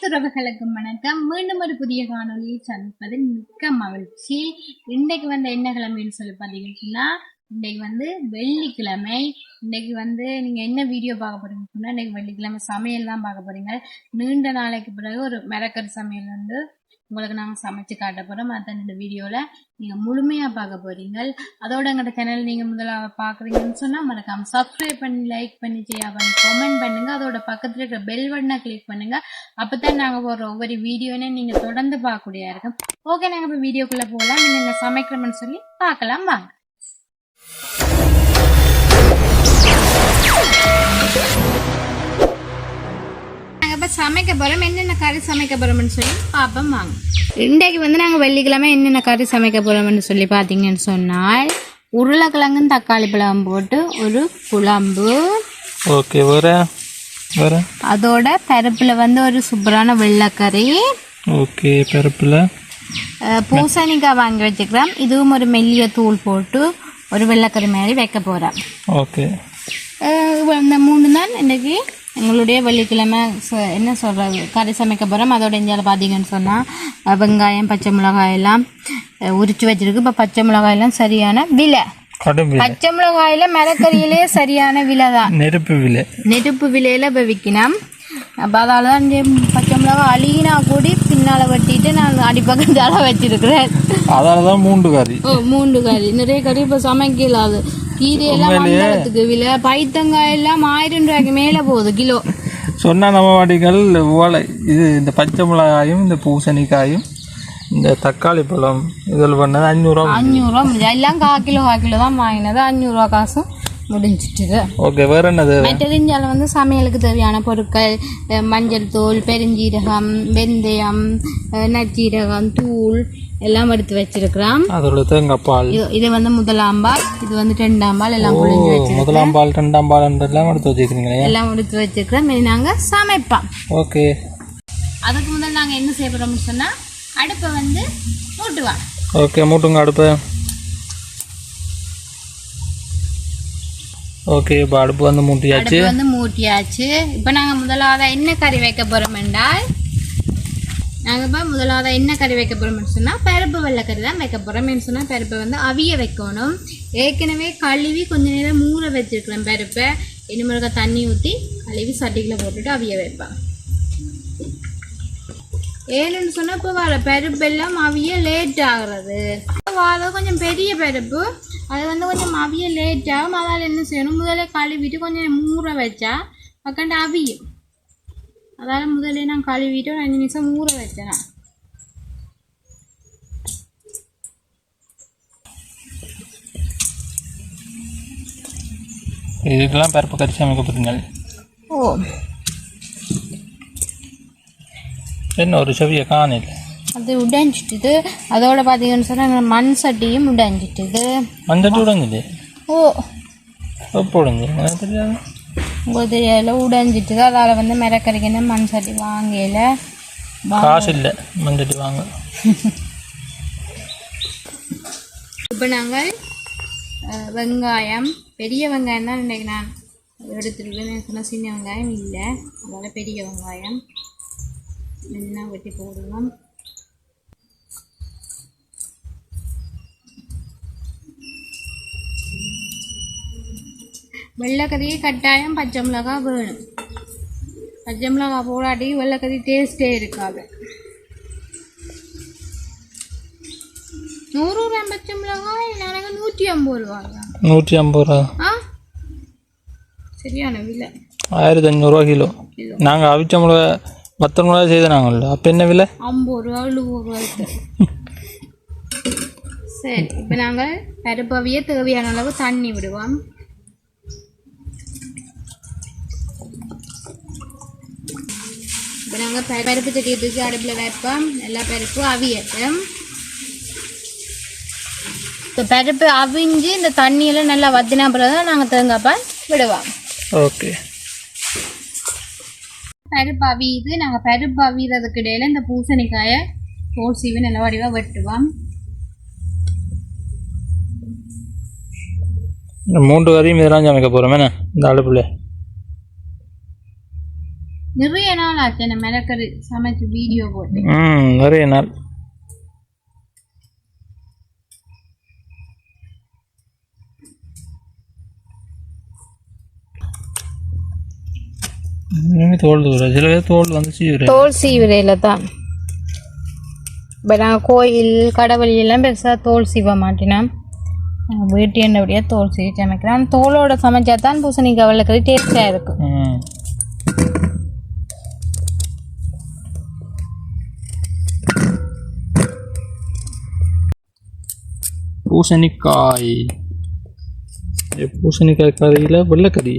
உறவுகளுக்கு வணக்கம். மீண்டும் ஒரு புதிய காணொலியை சந்திப்பதில் மிக்க மகிழ்ச்சி. இன்றைக்கு என்ன கிழமைன்னு சொல்லி பார்த்தீங்கன்னா, இன்றைக்கு வெள்ளிக்கிழமை. இன்றைக்கு நீங்க என்ன வீடியோ பார்க்க போறீங்கன்னு சொன்னா, இன்றைக்கு வெள்ளிக்கிழமை சமையல் தான் பார்க்க போறீங்க. நீண்ட நாளைக்கு பிறகு ஒரு மிரக்கறி சமையல் உங்களுக்கு நாங்கள் சமைச்சு காட்ட போறோம். அதான் இந்த வீடியோல நீங்க முழுமையா பார்க்க போறீங்க. அதோட எங்களோட சேனல் நீங்க முதலாக பாக்குறீங்கன்னு சொன்னா மறக்காம சப்ஸ்கிரைப் பண்ணி, லைக் பண்ணி, ஷேர் பண்ணி, கமெண்ட் பண்ணுங்க. அதோட பக்கத்துல இருக்கிற பெல் பட்டனை கிளிக் பண்ணுங்க. அப்பதான் நாங்க போற ஒவ்வொரு வீடியோனே நீங்க தொடர்ந்து பார்க்கக்கூடியா இருக்கும். ஓகே, நாங்க இப்ப வீடியோக்குள்ள போகலாம். நீங்க என்ன சமைக்கிறோம்னு சொல்லி பார்க்கலாம் வாங்க. சமைக்க போறோம். என்னென்ன கறி சமைக்க போறோம்னு சொல்லி பாப்போம் வாங்க. இன்றைக்கு நாங்க வெள்ளிக்கிழமை என்னென்ன கறி சமைக்க போறோம்னு சொல்லி பாத்தீங்கன்னு சொன்னால், உருளைக்கிழங்கும் தக்காளி பழம் போட்டு ஒரு குழம்பு. ஓகே, வேற அதோட பருப்புல ஒரு சூப்பரான வெள்ளைக்கறி. ஓகே, பருப்புல பூசணிக்காய் வாங்கி வச்சுக்கிறோம். இதுவும் ஒரு மெல்லிய தூள் போட்டு ஒரு வெள்ளைக்கறி மாதிரி வைக்க போறோம். ஓகே, இந்த மூணு தான் இன்னைக்கு எங்களுடைய வெள்ளிக்கிழமை என்ன சொல்கிறது கறி சமைக்க போகிறோம். அதோட இந்தியாவில் பார்த்தீங்கன்னு சொன்னால் வெங்காயம், பச்சை மிளகாய் எல்லாம் உரிச்சு வச்சிருக்கு. இப்போ பச்சை மிளகாயெல்லாம் சரியான விலை. பச்சை மிளகாயில மிளகறியிலே சரியான விலை தான். நெருப்பு விலையில இப்போ விற்கணும். அப்போ அதால தான் பச்சை மிளகாய் அழுகினா கூடி பின்னால் வெட்டிட்டு நான் அடிப்பக்கத்தால வச்சிருக்கிறேன். அதனால தான் மூண்டு கறி நிறைய கறி இப்போ சமைக்கலாது. கீரையெல்லாம் மண்டலத்துக்கு விலை. பைத்தங்காய் எல்லாம் 1000 ரூபாய்க்கு மேலே போகுது கிலோ. சொன்னா நம்ம வாடிகள் இது இந்த பச்சை மிளகாயும் இந்த பூசணிக்காயும் இந்த தக்காளி பழம் இதில் பண்ணது 500 முடிஞ்சா எல்லாம் 1/4 கிலோ தான் வாங்கினது. 500 ரூபா காசும் முடிஞ்சிட்டு. ஓகே, வேற என்னது? மற்றது இந்தியாவில் சமையலுக்கு தேவையான பொருட்கள் மஞ்சள் தூள், பெருஞ்சீரகம், வெந்தயம், நச்சீரகம் தூள் எல்லாம் எடுத்து வச்சிருக்கிறோம். அதோட தேங்காய் பால். இது முதலாம் பால், இது 2ஆம் பால் எல்லாம் புழிஞ்சு வச்சிருக்கோம். முதலாம் பால், 2ஆம் பால் எல்லாம் எடுத்து வச்சிருக்கீங்களா? எல்லாம் எடுத்து வச்சிருக்கிறோம். இது நாங்க சமைப்போம். ஓகே, அதுக்கு முதல் நாங்க என்ன செய்ய போறோம்னு சொன்னா, அடுப்பை மூட்டுவோம். ஓகே, மூட்டுங்க அடுப்பை. ஓகே, இப்போ அடுப்பு மூட்டியாச்சு. இப்போ நாங்கள் முதலாவது என்ன கறி வைக்க போகிறோம் என்றால், என்ன கறி வைக்க போகிறோம்னு சொன்னால் பருப்பு வெள்ளைக்கறி தான் வைக்க போகிறோம். சொன்னால் பருப்பை அவிய வைக்கணும். ஏற்கனவே கழுவி கொஞ்ச நேரம் மூற வச்சிருக்கிறேன் பருப்பை. இனிமேல் தண்ணி ஊற்றி கழுவி சட்டிக்கில் போட்டுட்டு அவிய வைப்பேன். ஏன்னு சொன்னால் இப்போ பருப்பு எல்லாம் அவிய லேட் ஆகுறது. கொஞ்சம் பெரிய பருப்பு, அது கொஞ்சம் அவிய லேட் ஆகும். அதால் என்ன செய்யணும், முதல்ல கழுவிட்டு கொஞ்சம் மூற வச்சா பக்கண்டு அவியும். அதால் முதல்ல நான் கழுவிட்டு ஒரு 5 நிமிஷம் மூற வச்சேன். இதுக்கெல்லாம் பருப்பு கறி சமைக்க போறீங்க. ஓ, என்ன ஒரு செவியை காணல, அது உடைஞ்சிட்டுது. அதோட பார்த்தீங்கன்னு சொன்னால் மண் சட்டியும் உடைஞ்சிட்டுது. மண் சட்டி உடைஞ்சிது? ஓ, எப்போ உடைஞ்சிது தெரியாது. உங்களுக்கு தெரியல, உடைஞ்சிட்டுது. அதால் மிரக்கறிக்கு மண் சட்டி வாங்கல. காசு இல்லை மண் சட்டி வாங்க. இப்போ நாங்கள் வெங்காயம், பெரிய வெங்காயம் தான் இன்றைக்கு நான் எடுத்துருக்கேன். சொன்னால் சின்ன வெங்காயம் இல்லை, அதனால் பெரிய வெங்காயம் என்ன வெட்டி போடுவோம். வெள்ளைக்கறியை கட்டாயம் பச்சை மிளகாய் வேணும். பச்சை மிளகாய் போடாட்டி வெள்ளைக்கறி டேஸ்டே இருக்காது. 100 கிராம் பச்சை மிளகாய் எனக்கு 150 ரூபாங்க. 150 ரூபா? சரியான விலை. 1500 ரூபா கிலோ. நாங்கள் அவிச்ச மிளகா 10 மிளகா செய்தானாங்கல்ல, அப்போ என்ன விலை? 50 ரூபா 70 ரூபாய்க்கு. சரி, இப்போ நாங்கள் பருப்பவிய தேவையான அளவு தண்ணி விடுவோம். இப்போ நாங்கள் பருப்பு சட்டியை தூக்கி அடுப்பில் வைப்போம். எல்லா பருப்பும் அவியட்டும். இப்போ பருப்பு அவிஞ்சு இந்த தண்ணியெல்லாம் நல்லா வத்தினா பிறகு தான் நாங்கள் தேங்காய் பால் விடுவோம். ஓகே, பருப்பு அவியுது. நாங்கள் பருப்பு அவியறதுக்கு இடையில இந்த பூசணிக்காயை தோல் சீவி நல்ல வடிவாக வெட்டுவோம். இந்த 3 கறியும் இதெல்லாம் சமைக்க போகிறோம். இந்த அடுப்பில் நிறைய நாள் ஆச்சு அந்த மிளகறி சமைச்சு வீடியோ போட்டு. நிறைய நாள். தோல் சில பேர் தோல் வந்து தோல் சீவிரையில தான். இப்போ நாங்கள் கோயில் கடவுளெல்லாம் பெருசாக தோல் சீவ மாட்டினோம். வீட்டு என்னபடியாக தோல் சீவி சமைக்கிறோம். தோலோட சமைச்சா தான் பூசணிக்காய் வெள்ளைக்கறி டேஸ்டாக இருக்கும். பூசணிக்காய் கறியில் வெள்ளைக்கறி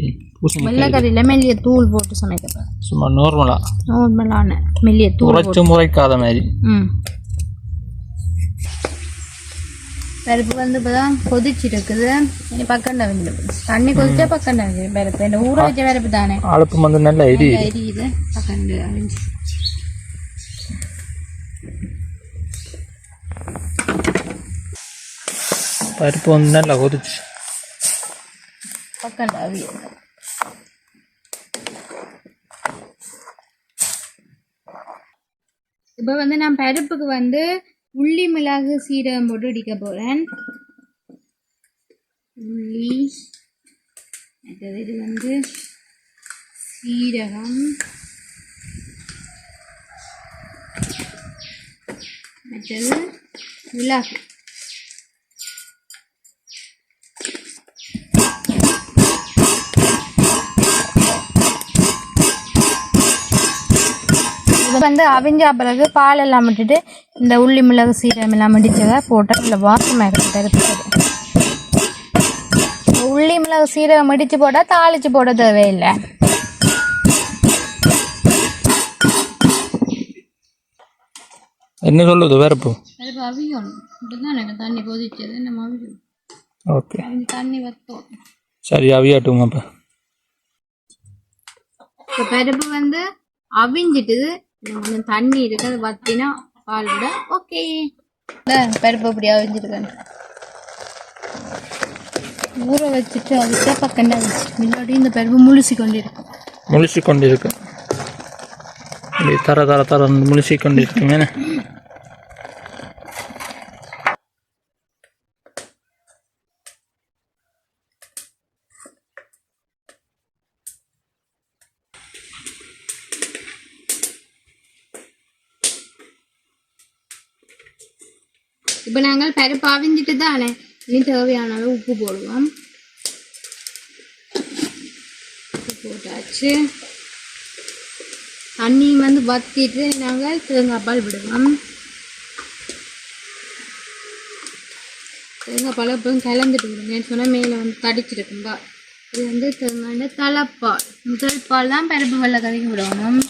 வெள்ளைக்கறியில் மெல்லிய தூள் போட்டு சமைக்கிறேன். சும்மா நார்மலான மெல்லிய தூள் உரைச்சு முறைக்காத மாதிரி. பருப்பு வந்து இப்போதான் கொதிச்சிருக்குது. இனி பக்கண்டா வந்து தண்ணி கொதிச்சா பக்கண்டா பருப்பு இந்த ஊற வச்ச பருப்பு தானே. அடுப்பு வந்து நல்லா எரியுது. பக்கண்டு அழிஞ்சு பருப்பு வந்து நல்லா கொதிச்சு பக்கண்டா அவிய. இப்போ வந்து நான் பருப்புக்கு வந்து உள்ளி மிளகு சீரகம் போட்டு இடிக்க போகிறேன். உள்ளி, இது வந்து சீரகம், மற்றது மிளகு. இது வந்து அவிஞ்சா பிறகு பால் எல்லாம் விட்டுட்டு இந்த உள்ளி மிளகு சீரகம் எல்லாம் இடிச்சதை போட்டால் இல்லை வாசமாக இருக்கும். உள்ளி மிளகு சீரகம் இடித்து போட்டால் தாளித்து போட தேவையில்லை. என்ன சொல்லுது பருப்பு அவியணும். இப்படிதான் எனக்கு தண்ணி கொதிச்சது நம்ம அவியணும். ஓகே, தண்ணி வத்தோம். சரி அவியாட்டுங்க. இப்போ பருப்பு வந்து அவிஞ்சிட்டு கொஞ்சம் தண்ணி இருக்கு, அது வத்தினா பால் விட ஓகே. பருப்பு அப்படி அவிஞ்சிருக்கேன். ஊற வச்சுட்டு அவிச்சா பக்கண்டா வச்சு முன்னாடி இந்த பருப்பு முழுசி கொண்டிருக்கும். தர தர தர முழுசி கொண்டிருக்குமே. இப்போ நாங்கள் பருப்பு அவிஞ்சிட்டு தானே இனி தேவையான அளவு உப்பு போடுவோம். உப்பு போட்டாச்சு. தண்ணி வந்து வத்திட்டு நாங்கள் தேங்காய் பால் விடுவோம். தேங்காய் பால் எப்பவும் கலந்துட்டு விடுங்க. சொன்னால் மேலே வந்து தடிச்சிருக்கும்பா. இது வந்து தேங்காய் தலைப்பால். முதல் பால் தான் பருப்பு வெள்ளை கறிக்கு விடணும்.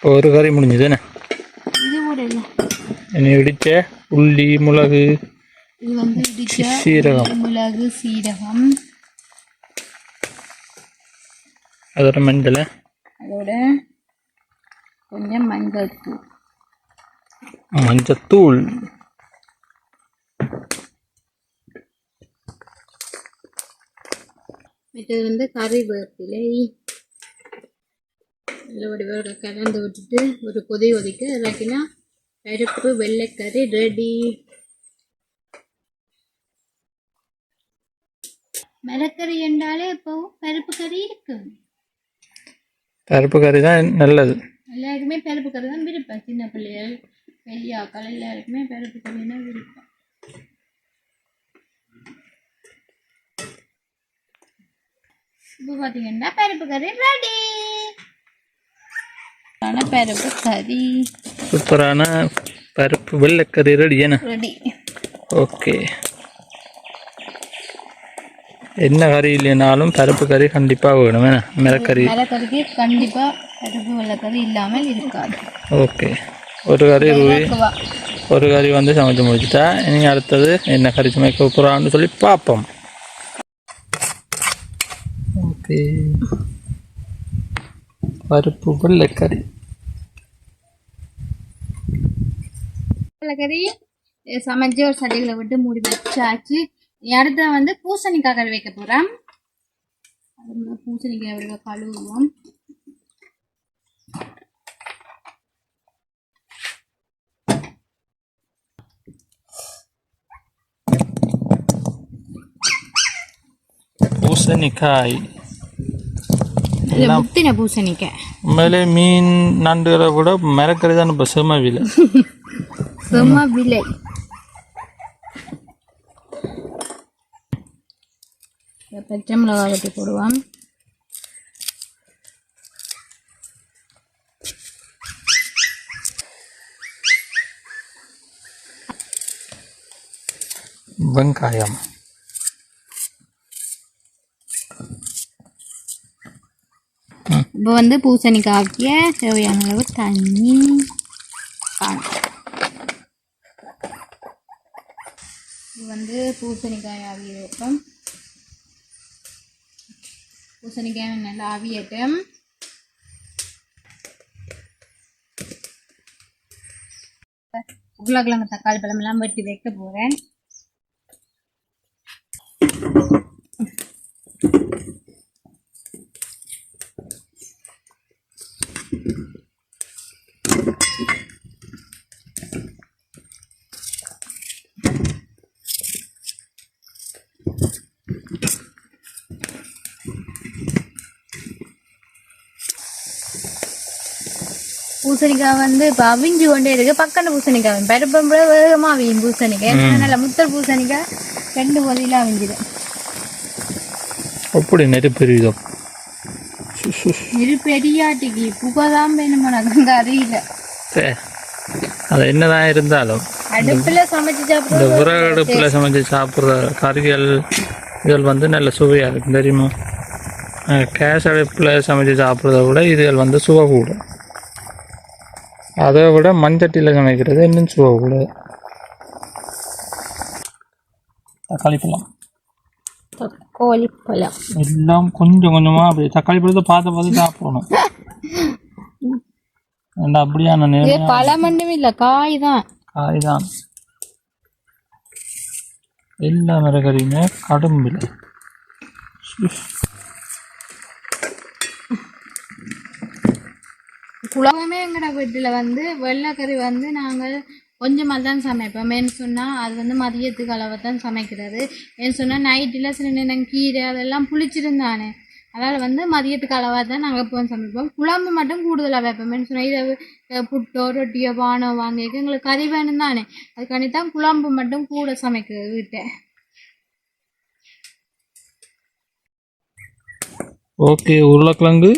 ஒரு கறி முடிஞ்சதுண்ணே. இது கூட இல்லை, என்ன இடிச்ச உள்ளி மிளகு, இது வந்து இடிச்ச சீரகம், மிளகு சீரகம், அதோட மஞ்சள், அதோட கொஞ்சம் மஞ்சத்தூள். மற்றது வந்து கறிவேப்பிலை நல்லபடி கலந்து விட்டுட்டு ஒரு கொதி ஒதிக்க இறக்கினா பருப்பு வெள்ளைக்கறி ரெடி. மிளகறி என்றாலே எப்பவும் பருப்பு கறி இருக்கும். பருப்பு கறி தான் நல்லது. எல்லாருக்குமே பருப்பு கறி தான் விருப்பம். சின்ன பிள்ளைகள் பெரியாக்கள் எல்லாருக்குமே பருப்பு கறி தான் விருப்பம். இப்போ பார்த்தீங்கன்னா பருப்பு கறி ரெடி. பருப்பு கறி சூப்பரான பருப்பு வெள்ளைக்கறி ரெடி. ஓகே, என்ன கறி இல்லைனாலும் பருப்பு கறி கண்டிப்பாக வேணும். மிளகறிக்கு கண்டிப்பாக பருப்பு வெள்ளைக்கறி இல்லாமல் இருக்காது. ஓகே, ஒரு கறி வந்து சமைச்சு முடிச்சுட்டா நீங்கள் அடுத்தது என்ன கறி சமைக்க போகிறான்னு சொல்லி பார்ப்போம். ஓகே, பருப்பு வெள்ளைக்கறி சமைச்சு ஒரு சட்டிகளை விட்டு மூடி வச்சாச்சு. அடுத்த வந்து பூசணிக்காய் கறி வைக்க போகிறேன். அது பூசணிக்காய் விட கழுவுவோம். பூசணிக்காய் முத்தின பூசணிக்காய் உண்மையிலே மீன் நண்டுகளை விட மிரக்கறி தான் இப்போ செம விலை. செம விலை. பச்சை மிளகாய் வெட்டி போடுவோம். வெங்காயம் இப்போ வந்து பூசணிக்காய்க்கு தேவையான அளவு தண்ணி இது வந்து பூசணிக்காய் ஆவிய வைப்போம். பூசணிக்காய் நல்லா ஆவியட்டும். உருளைக்கிழங்கு தக்காளி பழம் எல்லாம் வெட்டி வைக்க போகிறேன். பூசணிக்காய் வந்து இப்போ அவிஞ்சு கொண்டே இருக்கு. பக்கத்து பூசணிக்காய் பருப்பம் வேகமாக அவியும். பூசணிக்காய் நல்ல முத்தல் பூசணிக்காய் 2 கொதியில் அவிஞ்சிடும். அப்படி நெருப்பெரியுதோ நெருப்பெரியாட்டிக்கு புகைதான் வேணுமா நாங்கள் அறியல. அது என்னதான் இருந்தாலும் அடுப்பில் சமைச்சு சாப்பிட்ற இந்த விறகு அடுப்பில் சமைச்சு சாப்பிட்ற கறிகள் இதுகள் வந்து நல்ல சுவையாக இருக்கும் தெரியுமா. கேஸ் அடுப்பில் சமைச்சு சாப்பிட்றத விட இதுகள் வந்து சுவை கூட. அதை விட மண்சட்டியில் சமைக்கிறது இன்னும் சுவை கூட. தக்காளி பழம் எல்லாம் கொஞ்சம் கொஞ்சமாக அப்படி தக்காளி பழத்தை பார்த்து சாப்பிடணும். அப்படியான பழம் மட்டும் இல்லை, காய் தான். எல்லா மிளகறியுமே கடும் விலை. குழம்புமே எங்கட வீட்டில் வந்து வெள்ளைக்கறி வந்து நாங்கள் கொஞ்சமாக தான் சமைப்போம். ஏன்னு சொன்னால் அது வந்து மதியத்துக்கு அளவை தான் சமைக்கிறது. ஏன்னு சொன்னால் நைட்டில் சில நேரம் கீரை அதெல்லாம் புளிச்சிருந்தானே, அதனால் வந்து மதியத்துக்கு அளவாக தான் நாங்கள் இப்போ சமைப்போம். குழம்பு மட்டும் கூடுதலாக வைப்போம். ஏன்னு சொன்னால் இதை புட்டோ ரொட்டியோ பானோ வாங்கிக்க எங்களுக்கு கறி வேணும் தானே, அதுக்காண்டி தான் குழம்பு மட்டும் கூட சமைக்கிறது வீட்டை. ஓகே, உருளைக்கிழங்கு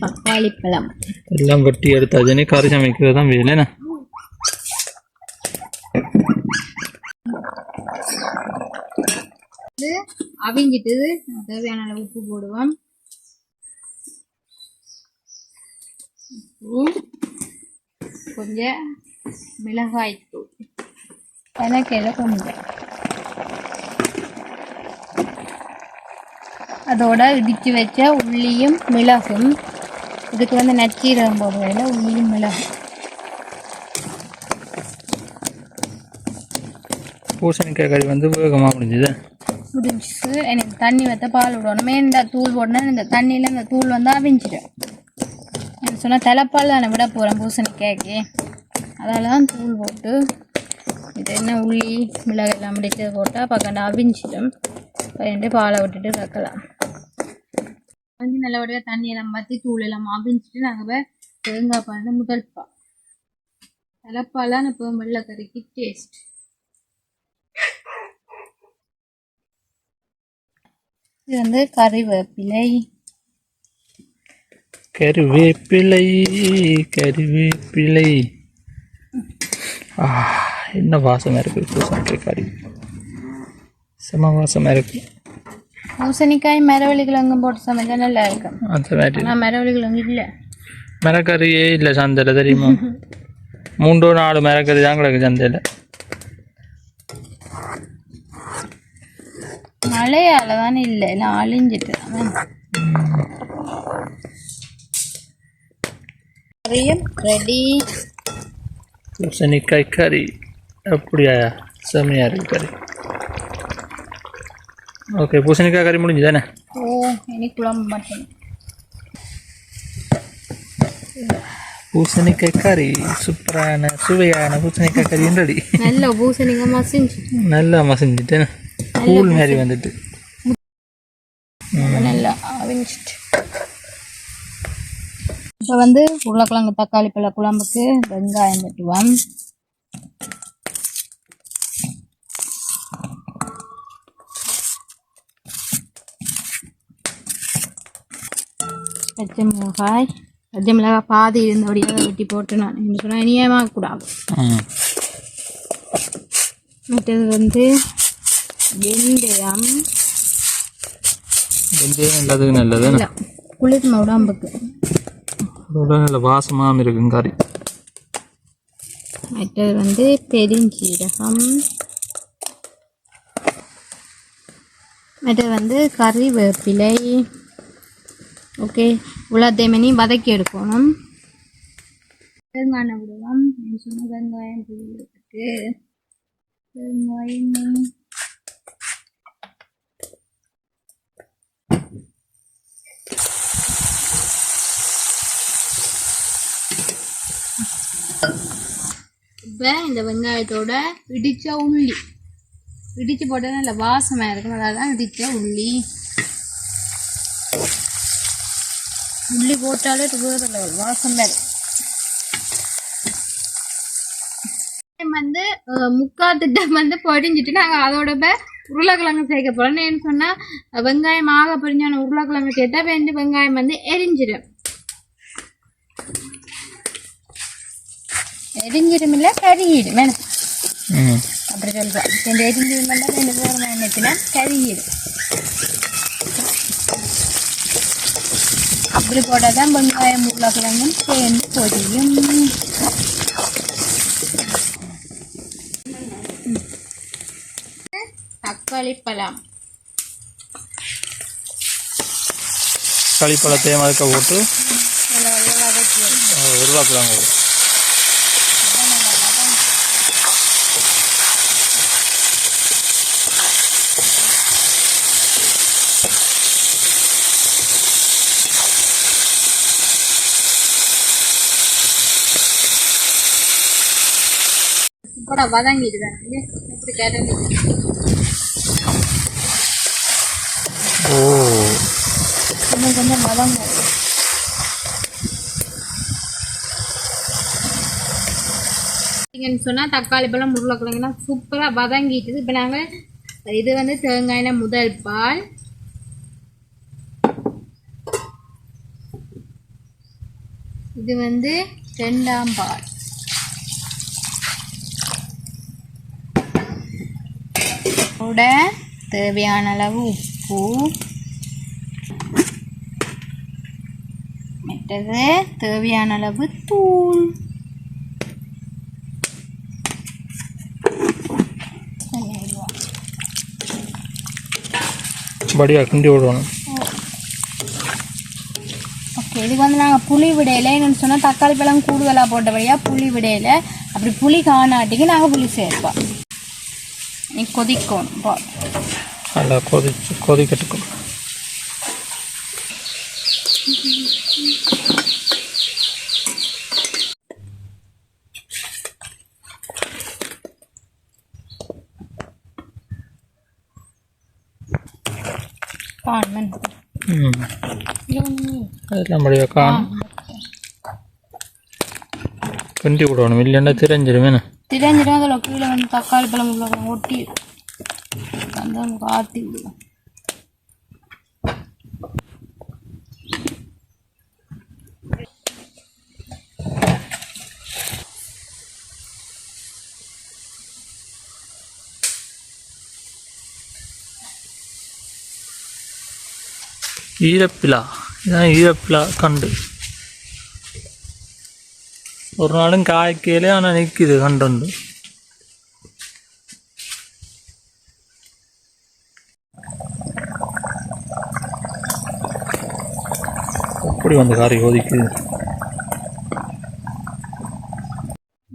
தக்காளி பழம் எல்லாம் வெட்டி எடுத்தாச்சுன்னு கறி சமைக்கிறது தான் வேலைண்ணா. அவிஞ்சிட்டு தேவையான அளவு உப்பு போடுவோம். கொஞ்சம் மிளகாய் தூள் எனக்கு கொஞ்சம், அதோட இடித்து வச்ச உள்ளியும் மிளகும். இதுக்கு வந்து நச்சீரகம் போடுறதில்ல, உள்ளியும் மிளகும். பூசணிக்காய் கறி வந்து வேகமாக முடிஞ்சுது. எனக்கு தண்ணி வைத்த பால் விடணுமே. இந்த தூள் போடணும், இந்த தண்ணியில் இந்த தூள் வந்து அவிஞ்சிடும். எனக்கு சொன்னால் தலைப்பால் தானே விட போகிறேன் பூசணிக்காய்க்கு, அதால் தான் தூள் போட்டு இது என்ன உள்ளி மிளகு எல்லாம் முடித்து போட்டால் பக்கண்டு அவிஞ்சிடும். ரெண்டு பாலை விட்டுட்டு வைக்கலாம். வந்து நல்லபடியாக தண்ணியெல்லாம் மாற்றி தூள் எல்லாம் அவிஞ்சிட்டு நாங்கள் தேங்காய் பால் முதல் தலைப்பாலாம் இப்போ வெள்ளைக்கறிக்கு டேஸ்ட். இது வந்து கறிவேப்பிலை என்ன வாசமாக இருக்குது. பூசணிக்காய் கறி செம வாசமாக இருக்குது. பூசணிக்காய் மரவள்ளி கிழங்கும் போட்டு சமைச்சா நல்லா இருக்கும். ஆனால் மரவள்ளி கிழங்கு இல்லை, மரக்கறியே இல்லை சந்தையில் தெரியுமா. 3-4 மரக்கறி தான் கிடக்கு சந்தையில். மழையால தானே இல்லை, எல்லாம் அழிஞ்சிட்டு. கறியும் ரெடி. பூசணிக்காய் கறி அப்படியா செம்மையாக இருக்கு கறி. ஓகே, பூசணிக்காய் கறி முடிஞ்சு தானே? ஓ, இனி குழம்பு மட்டும். பூசணிக்காய் கறி சூப்பரான சுவையான பூசணிக்காய் கறி ரெடி. நல்ல பூசணிக்காய் மசிஞ்சு நல்லா மசிஞ்சுட்டு கூழ் மாதிரி வந்துட்டு நல்லா அவிஞ்சிட்டு. இப்போ வந்து உருளைக்கிழங்கு தக்காளி பழ குழம்புக்கு வெங்காயம் வெட்டுவோம். பச்சை மிளகாய் பாதி இருந்தபடியாக வெட்டி போட்டு நான் என்ன சொன்னால் இனியமாக கூடாது. மற்றது வந்து வெந்தயம் நல்லதுக்கு நல்லது குளிர்மை உடம்புக்கு நல்ல வாசமாக இருக்கும் கறி. மற்றது வந்து பெருஞ்சீரகம், மற்றது வந்து கறிவேப்பிலை. ஓகே, உலர்த்தேமனி வதக்கி எடுக்கணும். வெங்காயம் விடுவோம். சொன்ன வெங்காயம் புளிக்கு வெங்காயம் இப்போ இந்த வெங்காயத்தோட இடித்த உள்ளி இடித்து போட்டால் நல்ல வாசமாக இருக்கும். அதாவது தான் இடித்த உள்ளி போட்டாலே வேறு லெவல் வாசம் வேறு. வந்து முக்கால் திட்டம் வந்து பொடிஞ்சிட்டு நாங்கள் அதோட உருளைக்கிழங்கு சேர்க்க போகிறோம். ஏன்னு சொன்னால் வெங்காயம் ஆக பொரிஞ்சான உருளைக்கிழங்கு சேர்த்தா வேண்டு வெங்காயம் வந்து எரிஞ்சிடும். எரிஞ்சிடும் இல்லை கருகிடும் வேணும் அப்படி சொல்கிறேன். இந்த எரிஞ்சிடும் பண்ணால் ரெண்டு பேரும் என்னச்சுன்னா கருகிடும். அப்படி போட்டால் தான் வெங்காயம் உருளைக்கிழங்கும் சேர்ந்து பொரியும். தக்காளி பழம் களிப்பழத்தையும் அதுக்க போட்டு உருளைக்கிழங்கு கூட வதங்கிடுவேன். எப்படி கிளம்பி இன்னும் கொஞ்சம் வதங்கும். சொன்னால் தக்காளி பழம் உருளைக்கிழங்குனா சூப்பராக வதங்கிட்டுது. இப்போ நாங்கள் இது வந்து தேங்காயின முதல் பால், இது வந்து ரெண்டாம் பால், கூட தேவையான அளவு உப்பு, மற்றது தேவையான அளவு தூள், படியாக கிண்டி விடணும். ஓகே, இதுக்கு வந்து நாங்கள் புளி விடையில என்னென்னு சொன்னால் தக்காளி பழம் கூடுதலாக போட்டபடியாக புளி விடையில அப்படி புளி காணாட்டிக்கு நாங்கள் புளி சேர்ப்போம். நீ கொதிக்கணும் நல்லா கொதிக்கட்டுக்கும். அதெல்லாம் முடியா காணும் கிண்டி விடணும். இல்லைன்னா திரைஞ்சிடும். அதில் கீழே வந்து தக்காளி பழம் உள்ள ஒட்டி வந்து காத்தி விடுவோம். ஈரப்பிலா, இதான் ஈரப்பிலா கண்டு. ஒரு நாளும் காய்க்கையிலே ஆனால் நிற்கிது கண்டு உண்டு. எப்படி வந்து காரி ஒதுக்குது.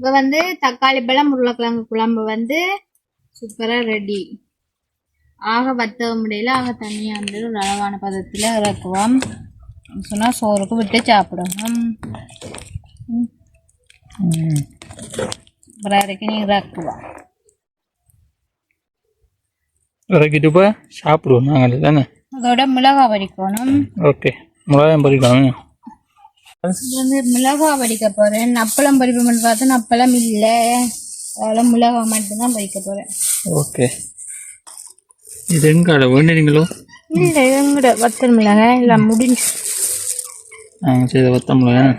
இப்போ வந்து தக்காளி பழம் உருளைக்கிழங்கு குழம்பு வந்து சூப்பராக ரெடி. ஆக வத்த முடியல, ஆக தண்ணியாக வந்து ஒரு அளவான பதத்தில் இறக்குவோம். சொன்னால் சோறுக்கு விட்டு சாப்பிடணும். அப்புறம் இறக்கி நீ இறக்குவோம். இறக்கிட்டு போய் சாப்பிடுவோம் நாங்கள் தானே. அதோட மிளகாய் வடிக்கணும். ஓகே, மிளகாயம் பறிக்கணும். இது வந்து மிளகாய் வடிக்க போகிறேன். அப்பளம் பறிப்போம்னு பார்த்தா அப்பளம் இல்லை, அதெல்லாம் மிளகாய் மட்டும்தான் பறிக்க போகிறேன். ஓகே, இது எங்கே வேண்டுனீங்களோ? இல்லை, எங்கட வத்தல் மிளகாய் எல்லாம் முடிஞ்சு. நாங்கள் செய்த வத்த மிளகாய்.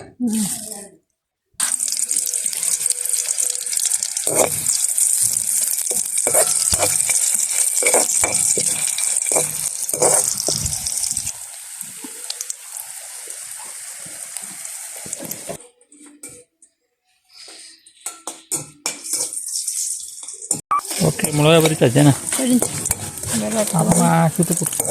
ஓகே, மிளகாய் பறிச்சாச்சேண்ணா. அம்மா சுட்டு கொடுத்து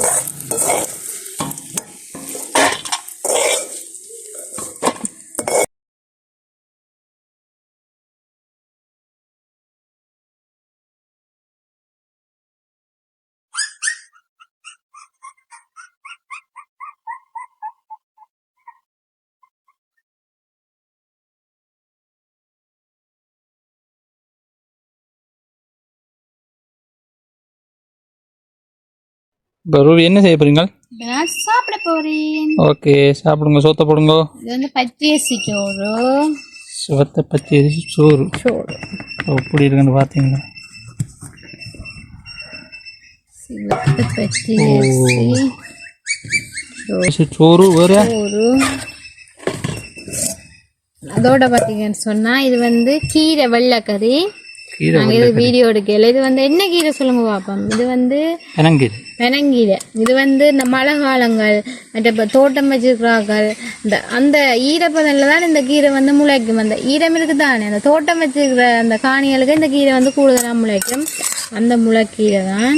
ரூபி என்ன செய்ய போறீங்க? நான் சாப்பிட போறேன். ஓகே, சாப்பிடுங்க. சோத்த போடுங்க. இது வந்து பச்சரிசி சோறு. சுவத்த பச்சரிசி சோறு. எப்படி இருக்குன்னு பார்த்தீங்களா? சோறு வேற சோறு. அதோட பார்த்தீங்கன்னு சொன்னா இது வந்து கீரை வெள்ளைக்கறி. இது வீடியோ எடுக்கல. இது வந்து என்ன கீரை சொல்லுங்க பாப்போம். இது வந்து பெனங்கீரை. இது வந்து இந்த மழை காலங்கள் மற்ற தோட்டம் வச்சிருக்கிறார்கள், அந்த ஈரப்பதனில் தான் இந்த கீரை வந்து முளைக்கும். அந்த ஈரம் இருக்கு தானே, அந்த தோட்டம் வச்சிருக்கிற அந்த காணிகளுக்கு இந்த கீரை வந்து கூடுதலாக முளைக்கும். அந்த முளைக்கீரை தான்.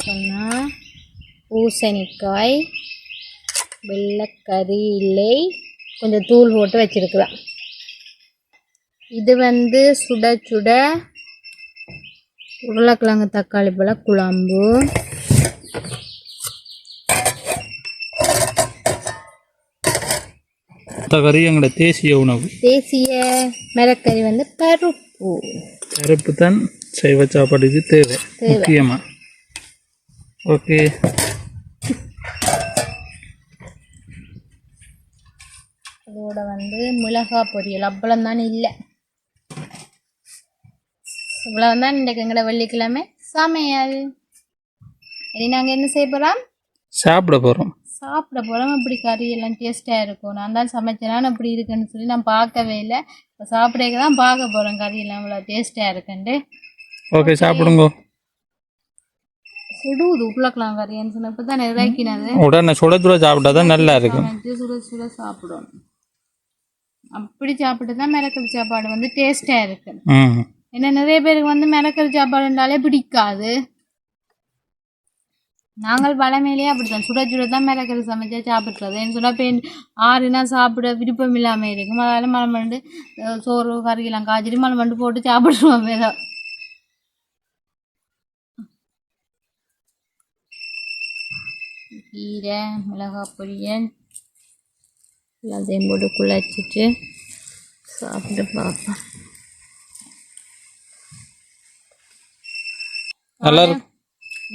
சொன்னா பூசணிக்காய், வெள்ளைக்கறி இல்லை, கொஞ்சம் தூள் போட்டு வச்சிருக்கலாம். இது வந்து சுட சுட உருளைக்கிழங்கு தக்காளி பழ குழம்பு. கறி எங்களோட தேசிய உணவு. தேசிய மரக்கறி வந்து பருப்பு. பருப்பு தான் சைவ சாப்பாடுக்கு தேவை முக்கியமா. ஓகே, அதோட வந்து மிளகாய் பொரியல். அப்பளம் தான் இல்லை, இவ்வளவு தான் இன்றைக்கு எங்கட வெள்ளிக்கிழமை சமையல். இனி நாங்கள் என்ன செய்ய போகிறோம்? சாப்பிட போகிறோம். அப்படி கறி எல்லாம் டேஸ்ட்டாக இருக்கும். நான் தான் சமைச்சேனான்னு அப்படி இருக்குன்னு சொல்லி நான் பார்க்கவே இல்லை. இப்போ சாப்பிடக்க தான் பார்க்க போகிறேன் கறி எல்லாம் இவ்வளோ டேஸ்ட்டாக இருக்குன்ட்டு. ஓகே, சாப்பிடுங்க. சுடுவது உருளைக்கிழங்கு கறின்னு சொன்ன இப்போ தான் இறக்கினது. உடனே சுட சுட சாப்பிட்டா தான் நல்லா இருக்கும். சுட சுட சாப்பிடணும். அப்படி சாப்பிட்டு தான் மிளகறி சாப்பாடு வந்து டேஸ்ட்டாக இருக்கு. ஏன்னா நிறைய பேருக்கு வந்து மிளகறி சாப்பாடுனாலே பிடிக்காது. நாங்கள் வளமையிலேயே அப்படித்தான் சுட சுட தான் மிளகறி சமைச்சா சாப்பிட்றது. ஏன்னு சொன்னால் இப்போ ஆறுனா சாப்பிட விருப்பம் இல்லாமல் இருக்கும். அதனால மழை மண்டு சோறு கறியெல்லாம் காய்ச்சிட்டு மழை மண்டு போட்டு சாப்பிடுவோம். ஏதோ கீரை, மிளகாய் பொரியல் எல்லாத்தையும் போட்டு குழச்சிட்டு சாப்பிட்டு பார்ப்பேன்.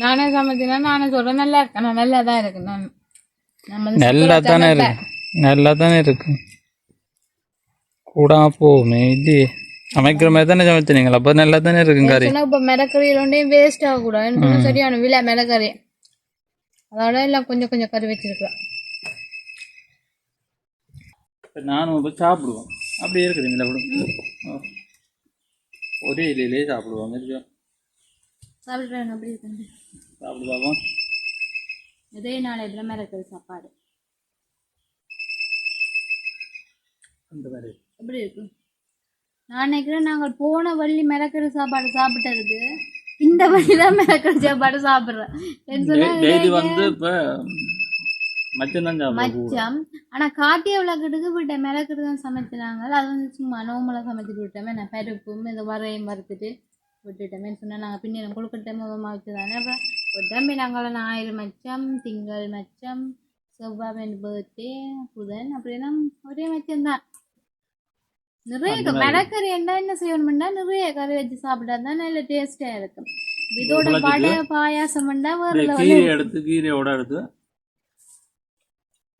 நானே சமைச்சேன்னா நானே சொல்றேன் நல்லா இருக்கு. நான் நல்லா தான் இருக்கு. நான் நல்லா தானே இருக்கு. கூட போமே இது சமைக்கிற மாதிரி தானே சமைச்சீங்களா? அப்போ நல்லா தானே இருக்குங்க. இப்போ மிளகறியில் ஒன்றையும் வேஸ்ட் ஆகக்கூடாது. சரியான விலை மிளகறி. அதோட எல்லாம் கொஞ்சம் கொஞ்சம் கறி வச்சிருக்கிறேன். நானும் இப்போ சாப்பிடுவோம். அப்படி இருக்குதுங்களா? ஒரே இலையிலே சாப்பிடுவோம். சாப்பிட்றேன். அப்படி இருக்கு. சாப்பிடுவாங்க. இதே நாள் எப்படி மிளகறி சாப்பாடு அந்த மாதிரி எப்படி இருக்கு? நான் நினைக்கிறேன் நாங்கள் போன வள்ளி மிளகறி சாப்பாடு சாப்பிட்டதுக்கு இந்த வழிதான் மிளகறி சாப்பாடு சாப்பிட்றேன். வந்து இப்போ மச்சம் தான் சாப்பிடுவோம். மச்சம். ஆனா காட்டிய விளக்கெடுக்கு விட்ட மிளகுட்டு தான் சமைச்சினாங்க. அது வந்து சும்மா நோம்பலாக சமைச்சிட்டு விட்டோமே. நான் பருப்பும் இந்த வரையும் வறுத்துட்டு விட்டுட்டோமே சொன்னால் நாங்கள் பின்ன கொழுக்கட்டை முகமாக வச்சு தானே. அப்போ விட்டோமே நாங்கள் ஞாயிறு மச்சம், திங்கள் மச்சம், செவ்வாய் பர்த்டே, புதன் அப்படின்னா ஒரே மச்சம்தான். நிறைய மிளகறி என்ன செய்யணும்னா நிறைய கறி வச்சு சாப்பிட்டா தான் நல்ல டேஸ்டா இருக்கும். இதோட வடை பாயாசம் வேற கீரை எடுத்து கீரையோட எடுத்து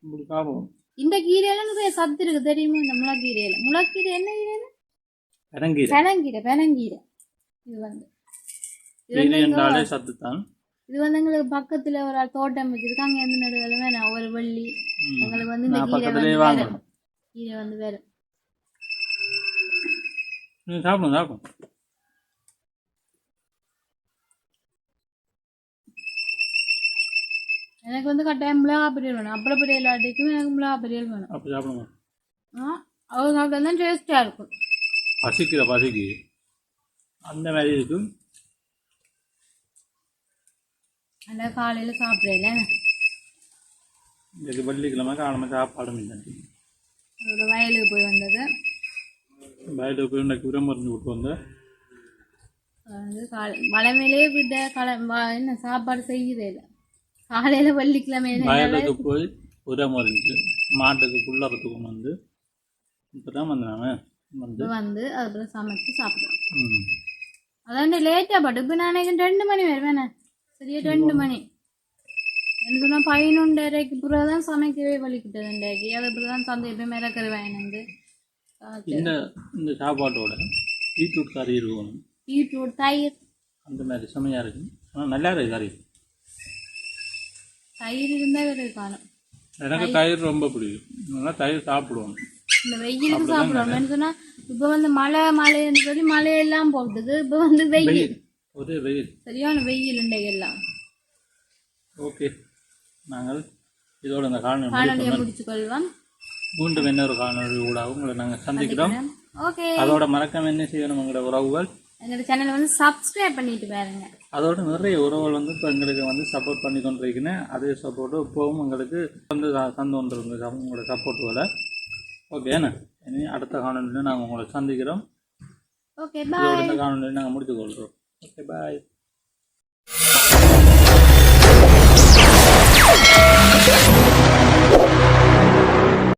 சாப்பிடுவோம். இந்த கீரையில நிறைய சத்து இருக்கு தெரியுமா? இந்த முளக்கீரையில முளக்கீரை என்ன கீரை? பெனங்கீரை. இது வந்து சத்து தான். இது வந்து எங்களுக்கு பக்கத்துல ஒரு தோட்டம் வச்சிருக்கு. அங்க இருந்து நடுவில் ஒரு வள்ளி எங்களுக்கு வந்து இந்த கீரை வந்து வேற சாப்பிடும். எனக்கு வந்து கட்டாயம் மிளகா பொரியல் வேணும். அப்பள பொரியல் இல்லாட்டிக்கும் எனக்கு மிளகா பொரியல் வேணும். அப்படி சாப்பிடுங்க. அவங்க சாப்பிட்டா தான் டேஸ்டாக இருக்கும். பசிக்கு அந்த மாதிரி இருக்கும். அந்த காலையில் சாப்பிடல இன்னைக்கு வெள்ளிக்கிழமை காலமாக சாப்பாடு மிஞ்சி அதோட வயலுக்கு போய் வந்தது. வயலுக்கு போய் இன்னைக்கு உரம் மருந்து விட்டு வந்தேன். வந்து மலை மேலே விட்ட என்ன சாப்பாடு செய்யறே இல்லை. காலையில் வெள்ளிக்கிழமை வயலுக்கு போய் உரம் மருந்து மாட்டுக்கு புல்லறதுக்கு வந்து இப்போதான் வந்து அதுக்கப்புறம் சமைச்சு சாப்பிடுவோம். அதான் லேட்டாக பட்டு இப்போ நான் 2 மணி வருவேண்ணே. சரியா 2 மணி என்ன சொன்னால் 11:30க்கு பிறகு தான் சமைக்கவே வலிக்கிட்டது. இன்றைக்கு அதுக்கப்புறம் தான் சந்தை போய் மிளகறி வாங்கினது. இந்த சாப்பாட்டோட பீட்ரூட் கறி இருக்கும். பீட்ரூட் தயிர் அந்த மாதிரி செமையாக இருக்கும். ஆனால் நல்லா இருக்கு கறி. தயிர் இருந்தால் காணும். எனக்கு தயிர் ரொம்ப பிடிக்கும். நல்லா தயிர் சாப்பிடுவோம். இந்த வெயிலுக்கு சாப்பிடுவோம் சொன்னால் இப்போ வந்து மழைன்னு சொல்லி மழையெல்லாம் போட்டுது. இப்போ வந்து வெயில் ஒரே வெயில் சரியான வெயில் எல்லாம். ஓகே, நாங்கள் இதோட இந்த காணொலியை முடிச்சுக்கொள்வோம். மீண்டும் இன்னொரு காணொலி கூட உங்களை நாங்கள் சந்திக்கிறோம். ஓகே, அதோட மறக்காம என்ன செய்யணும், உங்களோட உறவுகள் எங்களோட சேனலை வந்து சப்ஸ்கிரைப் பண்ணிட்டு பாருங்க. அதோட நிறைய உறவுகள் வந்து இப்போ எங்களுக்கு வந்து சப்போர்ட் பண்ணி கொண்டிருக்கேன். அதே சப்போர்ட்டு இப்போவும் எங்களுக்கு வந்து தந்து கொண்டிருந்த உங்களோட சப்போர்ட்டுகளை. ஓகேண்ணா, இனி அடுத்த காணொலியில் நாங்கள் உங்களை சந்திக்கிறோம். ஓகே, பாய். இந்த காணொலியை நாங்கள் முடித்துக்கொள்கிறோம். ஓகே, பாய்.